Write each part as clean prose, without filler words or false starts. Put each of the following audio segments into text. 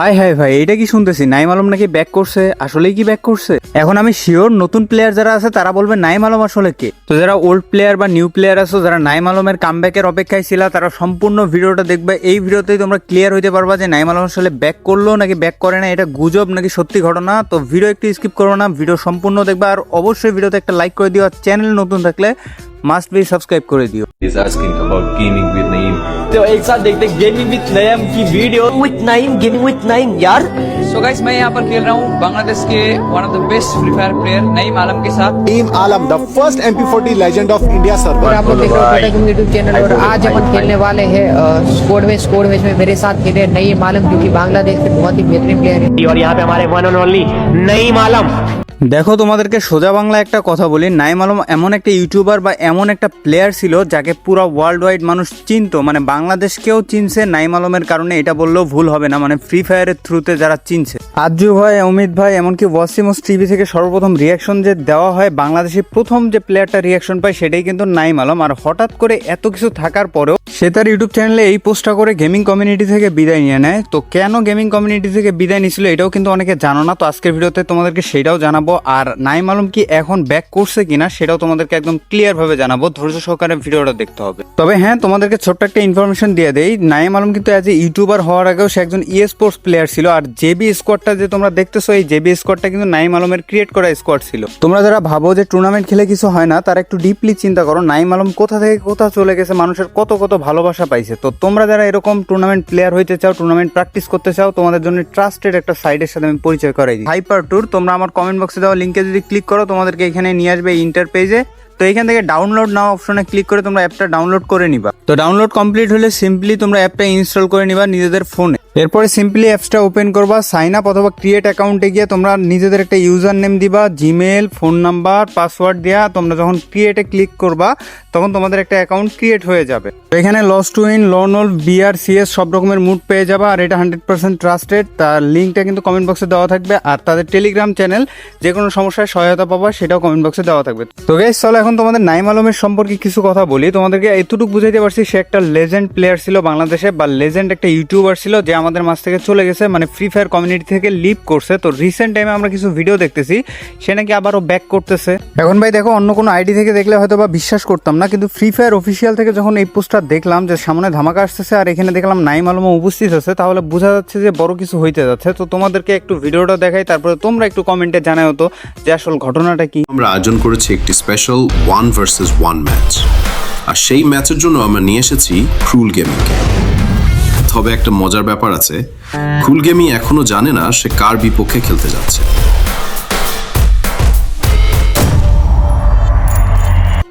High high ভাই, এটা কি শুনতেছি নাইম আলম নাকি ব্যাক করছে? আসলেই কি ব্যাক করছে? এখন আমি শিওর নতুন প্লেয়ার যারা আছে তারা বলবে নাইম আলম আসলে কে। তো যারা ওল্ড প্লেয়ার বা নিউ প্লেয়ার আছো, যারা নাইম আলমের কামব্যাকের অপেক্ষায় ছিল, তারা সম্পূর্ণ ভিডিওটা দেখবে। এই ভিডিওতেই তোমরা ক্লিয়ার হইতে পারবা যে নাইম আলম আসলে ব্যাক করলো নাকি ব্যাক করে না, এটা গুজব নাকি সত্যি ঘটনা। তো ভিডিও একটু স্কিপ করো না, ভিডিও সম্পূর্ণ দেখবে। আর অবশ্যই ভিডিওতে একটা লাইক করে দিও, আর চ্যানেল নতুন থাকলে মাস্ট বি সাবস্ক্রাইব করে দিও। is asking about gaming with Naeem. तो एक साथ देखते गेमिंग विद नईम की वीडियो विथ नाइम गेमिंग विथ नाइम यार। सो गाइस, मैं यहाँ पर खेल रहा हूँ बांग्लादेश के one of the best Free Fire player Naeem Alam के साथ। नईम आलम, the first MP40 legend of India server। और आप लोग देख रहे हो टाटा गेमिंग यूट्यूब चैनल। और आज अपन खेलने वाले हैं स्क्वाड मैच में मेरे साथ खेले नईम आलम, जो कि बांग्लादेश के बहुत ही बेहतरीन प्लेयर है। और यहाँ पे हमारे वन एंड ओनली नईम आलम। দেখো, তোমাদেরকে সোজা বাংলা একটা কথা বলি, নাইম আলম এমন একটা ইউটিউবার বা এমন একটা প্লেয়ার ছিল যাকে পুরো ওয়ার্ল্ড ওয়াইড মানুষ চিনতো, মানে বাংলাদেশকেও চিনছে নাইম আলমের কারণে, এটা বললেও ভুল হবে না, মানে ফ্রি ফায়ারের থ্রুতে যারা চিনছে। আজ্জু ভাই, অমিত ভাই, এমনকি ওয়াসিমস টিভি থেকে সর্বপ্রথম রিয়াকশন যে দেওয়া হয়, বাংলাদেশে প্রথম যে প্লেয়ারটা রিয়াকশন পায় সেটাই কিন্তু নাইম আলম। আর হঠাৎ করে এত কিছু থাকার পরেও সে তার ইউটিউব চ্যানেলে এই পোস্টটা করে গেমিং কমিউনিটি থেকে বিদায় নিয়ে নেয়। তো কেন গেমিং কমিউনিটি থেকে বিদায় নিয়েছিল এটাও কিন্তু অনেকে জানো না, তো আজকের ভিডিওতে তোমাদেরকে সেটাও জানাবো। আর নাইম আলম কি এখন ব্যাক করছে কিনা সেটাও তোমাদেরকে একদম ক্লিয়ার ভাবে জানাবো, ধৈর্য সহকারে ভিডিওটা দেখতে হবে। তবে হ্যাঁ, তোমাদেরকে ছোট্ট একটা ইনফরমেশন দিয়ে দেই, নাইম আলম কিন্তু অ্যাজ এ ইউটিউবার হওয়ার আগেও সে একজন ই স্পোর্টস প্লেয়ার ছিল। আর জেবি স্কোয়াডটা যে তোমরা দেখতেছো, এই জেবি স্কোয়াডটা কিন্তু নাইম আলমের ক্রিয়েট করা স্কোয়াড ছিল। তোমরা যারা ভাবো যে টুর্নামেন্ট খেলে কিছু হয় না, তারা একটু ডিপলি চিন্তা করো, নাইম আলম কোথা থেকে কোথা চলে গেছে, মানুষের কত কত ভালোবাসা পাইছে। তো তোমরা যারা এরকম টুর্নামেন্ট প্লেয়ার হইতে চাও, টুর্নামেন্ট প্র্যাকটিস করতে চাও, তোমাদের জন্য ট্রাস্টেড একটা সাইটের সাথে আমি পরিচয় করাই দিই, হাইপার ট্যুর। তোমরা আমার কমেন্ট বক্সে দেওয়া লিঙ্কে যদি ক্লিক করো, তোমাদেরকে এখানে নিয়ে আসবে ইন্টার পেজে। তো এখান থেকে ডাউনলোড নাও অপশনে ক্লিক করে তোমরা অ্যাপটা ডাউনলোড করে নিবা। তো ডাউনলোড কমপ্লিট হলে সিম্পলি তোমরা অ্যাপটা ইনস্টল করে নিবা নিজেদের ফোনে। এরপরে সিম্পলি অ্যাপসটা ওপেন করবা, সাইন আপ অথবা ক্রিয়েট অ্যাকাউন্টে গিয়ে তোমরা নিজেদের একটা ইউজার নেম দিবা, জিমেল, ফোন নাম্বার, পাসওয়ার্ড দেওয়া। তোমরা যখন ক্রিয়েটে ক্লিক করবা তখন তোমাদের একটা অ্যাকাউন্ট ক্রিয়েট হয়ে যাবে। তো এখানে লস টু উইন, লোন ওল, বিআর, সিএস সব রকমের মুড পেয়ে যাবা। আর এটা 100% ট্রাস্টেড। তার লিঙ্কটা কিন্তু কমেন্ট বক্সে দেওয়া থাকবে। আর তাদের টেলিগ্রাম চ্যানেল, যে কোনো সমস্যায় সহায়তা পাবা, সেটাও কমেন্ট বক্সে দেওয়া থাকবে। তো গাইস, চলো এখন তোমাদের নাইম আলমের সম্পর্কে কিছু কথা বলি। তোমাদেরকে এতটুকু বুঝাইতে পারছি, সে একটা লেজেন্ড প্লেয়ার ছিল বাংলাদেশে, বা লেজেন্ড একটা ইউটিউবার ছিল যে আমাদের মাঝ থেকে চলে গেছে, মানে ফ্রি ফায়ার কমিউনিটি থেকে লিভ করছে। তো রিসেন্ট টাইমে আমরা কিছু ভিডিও দেখতেছি সে নাকি আবারও ব্যাক করতেছে। এখন ভাই দেখো, অন্য কোনো আইডি থেকে দেখলে হয়তো বা বিশ্বাস করতাম না, কিন্তু ফ্রি ফায়ার অফিসিয়াল থেকে যখন এই পোস্টটা দেখলাম যে সামনে ধামাকা আসতেছে আর এখানে দেখলাম নাইম আলমও উপস্থিত আছে, তাহলে বোঝা যাচ্ছে যে বড় কিছু হইতে যাচ্ছে। তো তোমাদেরকে একটু ভিডিওটা দেখাই, তারপরে তোমরা একটু কমেন্টে জানাও তো যে আসল ঘটনাটা কি। আমরা আয়োজন করেছি একটি স্পেশাল 1 ভার্সেস 1 ম্যাচ, আর সেই ম্যাচের জন্য আমরা নিয়ে এসেছি ক্রুল গেমিংকে। তবে একটা মজার ব্যাপার আছে, ক্রুল গেমিং এখনো জানে না সে কার বিপক্ষে খেলতে যাচ্ছে।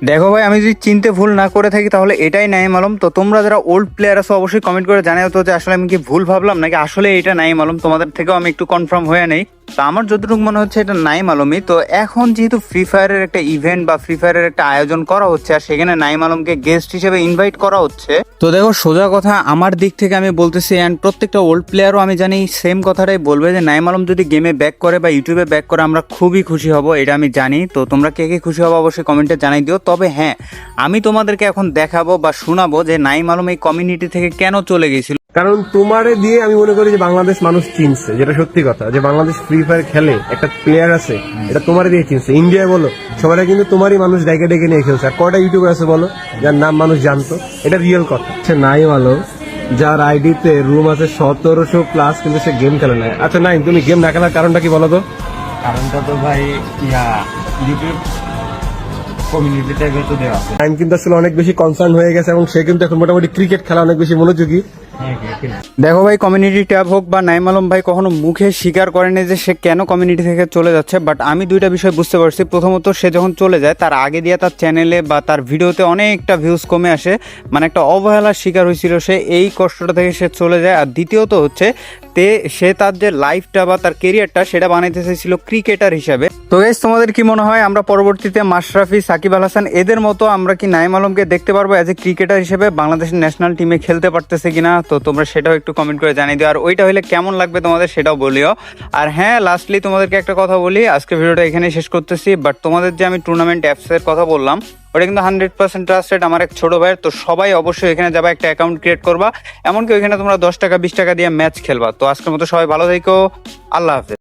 দেখো ভাই, আমি যদি চিনতে ভুল না করে থাকি তাহলে এটাই নাইম আলম। তো তোমরা যারা ওল্ড প্লেয়ার আছো অবশ্যই কমেন্ট করে জানাও তো যে আসলে আমি কি ভুল ভাবলাম নাকি আসলে এটা নাইম আলম। তোমাদের থেকেও আমি একটু কনফার্ম হয়ে নেই। তো আমার যতটুকু মনে হচ্ছে এটা নাইম আলমই। তো এখন যেহেতু ফ্রি ফায়ারের একটা ইভেন্ট বা ফ্রি ফায়ারের একটা আয়োজন করা হচ্ছে আর সেখানে নাইম আলমকে গেস্ট হিসেবে ইনভাইট করা হচ্ছে, তো দেখো সোজা কথা আমার দিক থেকে আমি বলতেছি, অ্যান্ড প্রত্যেকটা ওল্ড প্লেয়ারও আমি জানি সেম কথাটাই বলবে যে নাইম আলম যদি গেমে ব্যাক করে বা ইউটিউবে ব্যাক করে আমরা খুবই খুশি হব, এটা আমি জানি। তো তোমরা কে কে খুশি হবো অবশ্যই কমেন্টে জানাই দিও। তবে হ্যাঁ, আমি তোমাদেরকে এখন দেখাবো বা শোনাবো যে নাইম আলম এই কমিউনিটি থেকে কেন চলে গেছিল। কারণ তোমারে দিয়ে আমি মনে করি যে বাংলাদেশ মানুষ চিনছে, যেটা সত্যি কথা, যে বাংলাদেশ ফ্রি ফায়ার খেলে একটা প্লেয়ার আছে, এটা তোমারে দিয়ে চিনছে। ইন্ডিয়ায় বলো সবাই কিন্তু তোমারই মানুষ ডেকে ডেকে নিয়ে খেলছে। আর কয়টা ইউটিউবার আছে বলো যার নাম মানুষ জানতো? এটা রিয়েল কথা। নাইম আলম যার আইডিতে রুম আছে 1700+, কিন্তু সে গেম খেলে না। আচ্ছা নাইম, তুমি গেম না খেলার কারণটা কি বলো তো? কারণটা তো ভাই ইউটিউব কমিউনিটি থেকে তো দেওয়া আছে। নাইম কিন্তু আসলে অনেক বেশি কনসার্ন হয়ে গেছে এবং সে কিন্তু এখন মোটামুটি ক্রিকেট খেলা অনেক বেশি মনোযোগী। দেখো ভাই, কমিউনিটি ট্যাব হোক বা নাইম আলম ভাই কখনো মুখে স্বীকার করেনি যে সে কেন কমিউনিটি থেকে চলে যাচ্ছে, বাট আমি দুইটা বিষয় বুঝতে পারছি। প্রথমত, সে যখন চলে যায় তার আগে দিয়ে তার চ্যানেলে বা তার ভিডিওতে অনেকটা ভিউজ কমে আসে, মানে একটা অবহেলার শিকার হয়েছিল সে, এই কষ্টটা থেকে সে চলে যায়। আর দ্বিতীয়ত হচ্ছে সে তার যে লাইফটা বা তার কেরিয়ারটা সেটা বানাইতে চাইছিল ক্রিকেটার হিসাবে। তো গাইস, তোমাদের কি মনে হয় আমরা পরবর্তীতে মাশরাফি, সাকিব আল হাসান এদের মতো আমরা কি নাইম আলমকে দেখতে পারবো অ্যাজ এ ক্রিকেটার হিসেবে বাংলাদেশের ন্যাশনাল টিমে খেলতে পারতেছে কিনা? তো তোমরা সেটাও একটু কমেন্ট করে জানিয়ে দিও। আর ওইটা হলে কেমন লাগবে তোমাদের সেটাও বলিও। আর হ্যাঁ, লাস্টলি তোমাদেরকে একটা কথা বলি, আজকে ভিডিওটা এখানেই শেষ করতেছি। বাট তোমাদের যে আমি টুর্নামেন্ট অ্যাপসের কথা বললাম, ওটা কিন্তু 100% ট্রাস্টেড আমার এক ছোট ভাইয়ের। তো সবাই অবশ্যই এখানে যাবা, একটা অ্যাকাউন্ট ক্রিয়েট করবা, এমনকি ওইখানে তোমরা 10 টাকা 20 টাকা দিয়ে ম্যাচ খেলবা। তো আজকের মতো সবাই ভালো থেকো, আল্লাহ হাফেজ।